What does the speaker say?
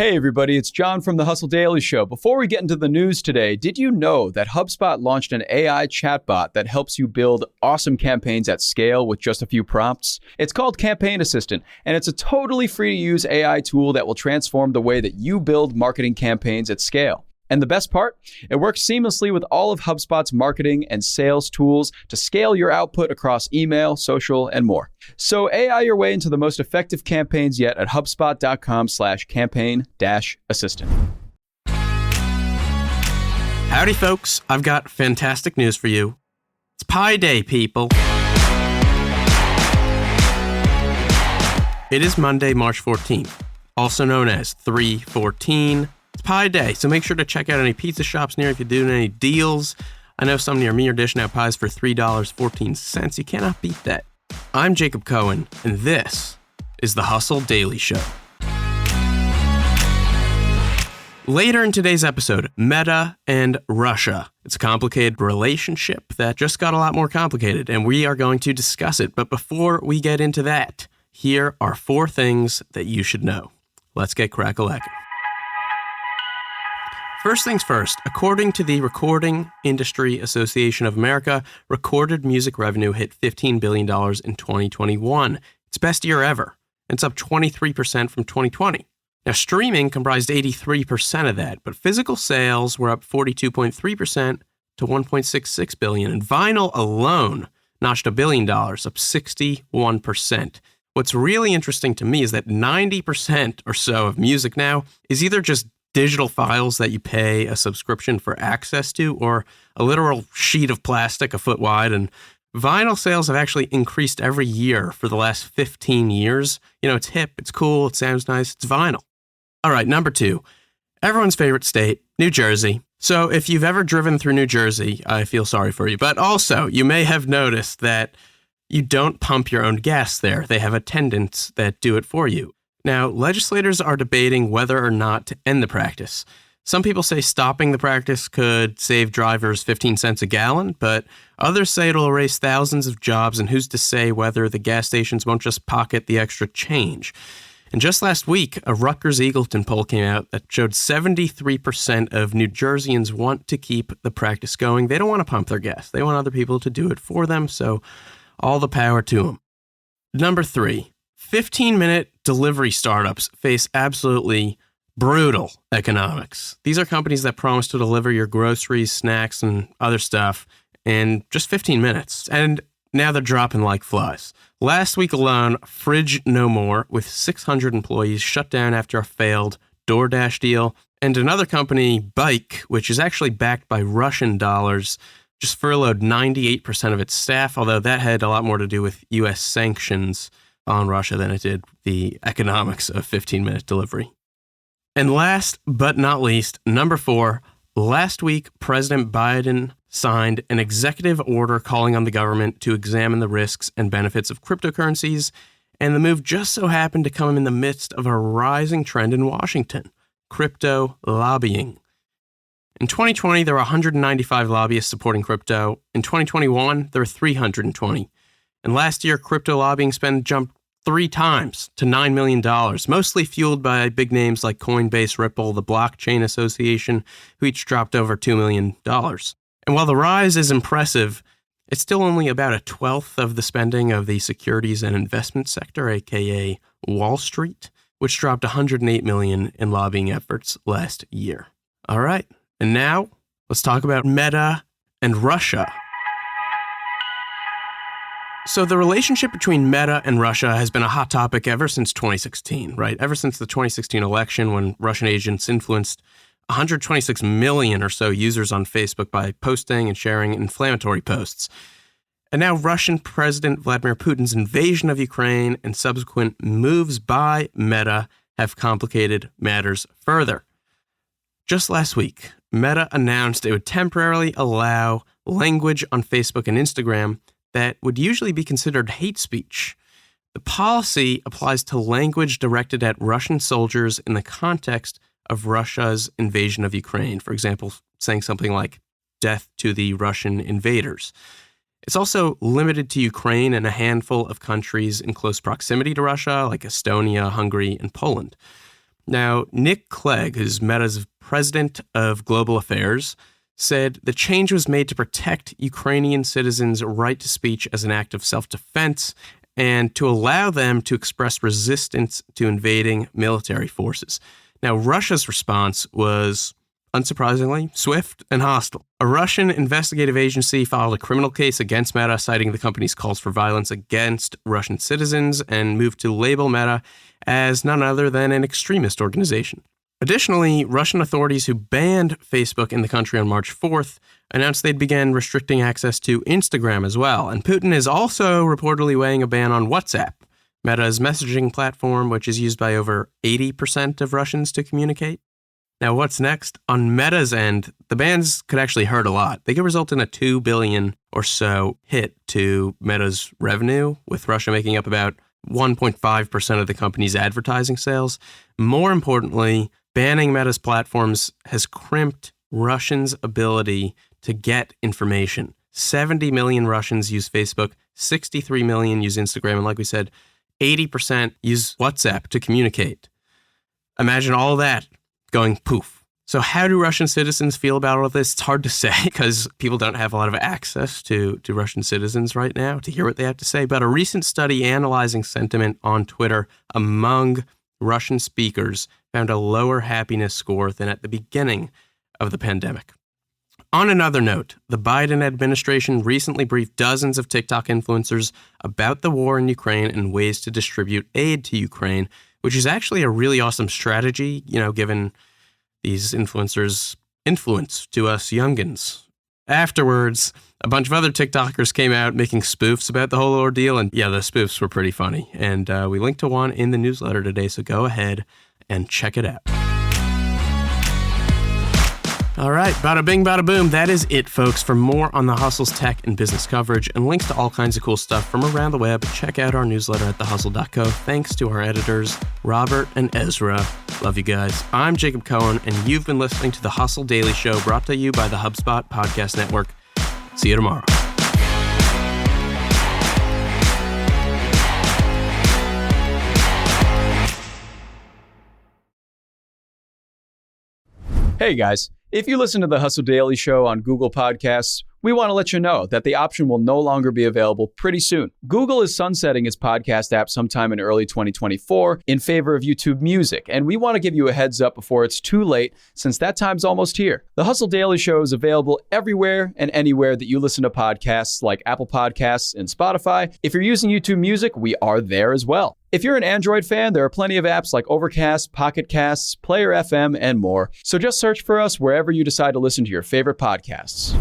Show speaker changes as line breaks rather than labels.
Hey everybody, it's John from the Hustle Daily Show. Before we get into the news today, did you know that HubSpot launched an AI chatbot that helps you build awesome campaigns at scale with just a few prompts? It's called Campaign Assistant, and it's a totally free-to-use AI tool that will transform the way that you build marketing campaigns at scale. And the best part? It works seamlessly with all of HubSpot's marketing and sales tools to scale your output across email, social, and more. So AI your way into the most effective campaigns yet at HubSpot.com/campaign-assistant.
Howdy, folks. I've got fantastic news for you. It's Pi Day, people. It is Monday, March 14th, also known as 3/14. It's Pi Day, so make sure to check out any pizza shops near if you're doing any deals. I know some near me are dishing out pies for $3.14. You cannot beat that. I'm Jacob Cohen, and this is the Hustle Daily Show. Later in today's episode, Meta and Russia. It's a complicated relationship that just got a lot more complicated, and we are going to discuss it. But before we get into that, here are 4 things that you should know. Let's get crack-a-lackin'. First things first, according to the Recording Industry Association of America, recorded music revenue hit $15 billion in 2021. It's best year ever. It's up 23% from 2020. Now, streaming comprised 83% of that, but physical sales were up 42.3% to $1.66 billion, and vinyl alone notched $1 billion, up 61%. What's really interesting to me is that 90% or so of music now is either just digital files that you pay a subscription for access to, or a literal sheet of plastic a foot wide. And vinyl sales have actually increased every year for the last 15 years. You know, it's hip, it's cool, it sounds nice, it's vinyl. All right, number 2, everyone's favorite state, New Jersey. So if you've ever driven through New Jersey, I feel sorry for you. But also, you may have noticed that you don't pump your own gas there. They have attendants that do it for you. Now, legislators are debating whether or not to end the practice. Some people say stopping the practice could save drivers 15 cents a gallon, but others say it'll erase thousands of jobs, and who's to say whether the gas stations won't just pocket the extra change. And just last week, a Rutgers-Eagleton poll came out that showed 73% of New Jerseyans want to keep the practice going. They don't want to pump their gas. They want other people to do it for them, so all the power to them. Number 3. 15-minute delivery startups face absolutely brutal economics. These are companies that promise to deliver your groceries, snacks, and other stuff in just 15 minutes. And now they're dropping like flies. Last week alone, Fridge No More, with 600 employees, shut down after a failed DoorDash deal. And another company, Bike, which is actually backed by Russian dollars, just furloughed 98% of its staff, although that had a lot more to do with U.S. sanctions on Russia than it did the economics of 15-minute delivery. And last but not least, number 4, last week, President Biden signed an executive order calling on the government to examine the risks and benefits of cryptocurrencies, and the move just so happened to come in the midst of a rising trend in Washington, crypto lobbying. In 2020, there were 195 lobbyists supporting crypto. In 2021, there were 320. And last year, crypto lobbying spend jumped 3 times to $9 million, mostly fueled by big names like Coinbase, Ripple, the Blockchain Association, who each dropped over $2 million. And while the rise is impressive, it's still only about 1/12 of the spending of the securities and investment sector, aka Wall Street, which dropped $108 million in lobbying efforts last year. All right, and now let's talk about Meta and Russia. So the relationship between Meta and Russia has been a hot topic ever since 2016, right? Ever since the 2016 election, when Russian agents influenced 126 million or so users on Facebook by posting and sharing inflammatory posts. And now Russian President Vladimir Putin's invasion of Ukraine and subsequent moves by Meta have complicated matters further. Just last week, Meta announced it would temporarily allow language on Facebook and Instagram that would usually be considered hate speech. The policy applies to language directed at Russian soldiers in the context of Russia's invasion of Ukraine. For example, saying something like, "Death to the Russian invaders." It's also limited to Ukraine and a handful of countries in close proximity to Russia, like Estonia, Hungary, and Poland. Now, Nick Clegg, who's Meta's president of global affairs, said the change was made to protect Ukrainian citizens' right to speech as an act of self-defense and to allow them to express resistance to invading military forces. Now, Russia's response was, unsurprisingly, swift and hostile. A Russian investigative agency filed a criminal case against Meta, citing the company's calls for violence against Russian citizens, and moved to label Meta as none other than an extremist organization. Additionally, Russian authorities who banned Facebook in the country on March 4th announced they'd began restricting access to Instagram as well. And Putin is also reportedly weighing a ban on WhatsApp, Meta's messaging platform, which is used by over 80% of Russians to communicate. Now, what's next? On Meta's end, the bans could actually hurt a lot. They could result in a $2 billion or so hit to Meta's revenue, with Russia making up about 1.5% of the company's advertising sales. More importantly, banning Meta's platforms has crimped Russians' ability to get information. 70 million Russians use Facebook, 63 million use Instagram, and like we said, 80% use WhatsApp to communicate. Imagine all that going poof. So how do Russian citizens feel about all of this? It's hard to say because people don't have a lot of access to Russian citizens right now to hear what they have to say. But a recent study analyzing sentiment on Twitter among Russian speakers found a lower happiness score than at the beginning of the pandemic. On another note, the Biden administration recently briefed dozens of TikTok influencers about the war in Ukraine and ways to distribute aid to Ukraine, which is actually a really awesome strategy, given these influencers' influence to us youngins. Afterwards, a bunch of other TikTokers came out making spoofs about the whole ordeal, and yeah, the spoofs were pretty funny. And we linked to one in the newsletter today, so go ahead and check it out. All right, bada bing, bada boom. That is it, folks. For more on the Hustle's tech and business coverage and links to all kinds of cool stuff from around the web, check out our newsletter at thehustle.co. Thanks to our editors, Robert and Ezra. Love you guys. I'm Jacob Cohen, and you've been listening to the Hustle Daily Show, brought to you by the HubSpot Podcast Network. See you tomorrow.
Hey guys, if you listen to the Hustle Daily Show on Google Podcasts, we want to let you know that the option will no longer be available pretty soon. Google is sunsetting its podcast app sometime in early 2024 in favor of YouTube Music, and we want to give you a heads up before it's too late, since that time's almost here. The Hustle Daily Show is available everywhere and anywhere that you listen to podcasts, like Apple Podcasts and Spotify. If you're using YouTube Music, we are there as well. If you're an Android fan, there are plenty of apps like Overcast, Pocket Casts, Player FM, and more. So just search for us wherever you decide to listen to your favorite podcasts.